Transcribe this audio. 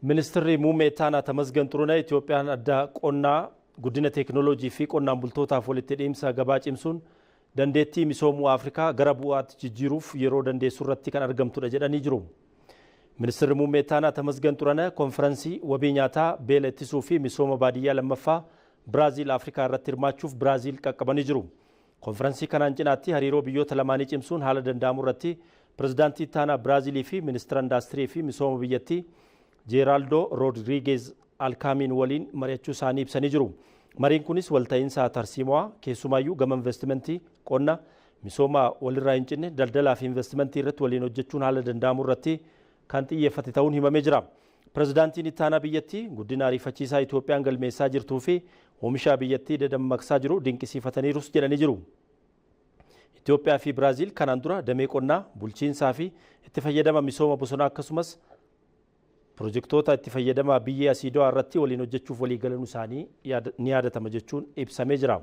Ministeerri muummee ittaanaa Tamasgan Xurunee Itoophiyaan adda qonnaa guddina teekinooloojii fi qonnaan bultootaaf walitti hidhiinsa gabaa cimsuun dandeettii misoomuu Afrikaa gara bu'aatti jijjiiruuf yeroo dandeessu irratti kan argamtudha jedhanii jiru. Ministeerri muummee ittaanaa Tamasgan Xurunee konferansii wabii nyaataa beela ittisuu fi misooma baadiyyaa lammaffaa Biraazil Afrikaa irratti hirmaachuuf Biraazil qaqqabanii jiru. Konferansii kanaan cinaatti hariiroo biyyoota lamaanii cimsuun haala danda'amu irratti pirezidaantii ittaanaa Biraazilii fi ministeera indaastirii fi misooma biyyattii Jeeraaldo Roodrigeez Alkaamiin waliin mari'achuu isaanii ibsanii jiru. Mariin kunis walta'iinsa tarsiimoo keessumaayyuu gama investimentii, qonna, misooma walirraa hin cinne, daldalaa fi investimentii irratti waliin hojjechuun haala danda'amu irratti kan xiyyeeffate ta'uun himamee jira. Pirezidaantiin ittaanaa biyyattii guddina ariifachiisaa Itoophiyaan galmeessaa jirtuu fi oomisha biyyattii dadammaqsaa jiru dinqisiifataniirus jedhanii jiru. Itoophiyaa fi Biraazil kanaan dura damee qonnaa, bulchiinsaa fi itti fayyadama misooma bosonaa akkasumas Pirojektoota itti fayyadama biyyee asiidoo irratti waliin hojjechuuf walii galuu isaanii ni yaadatama jechuun ibsamee jira.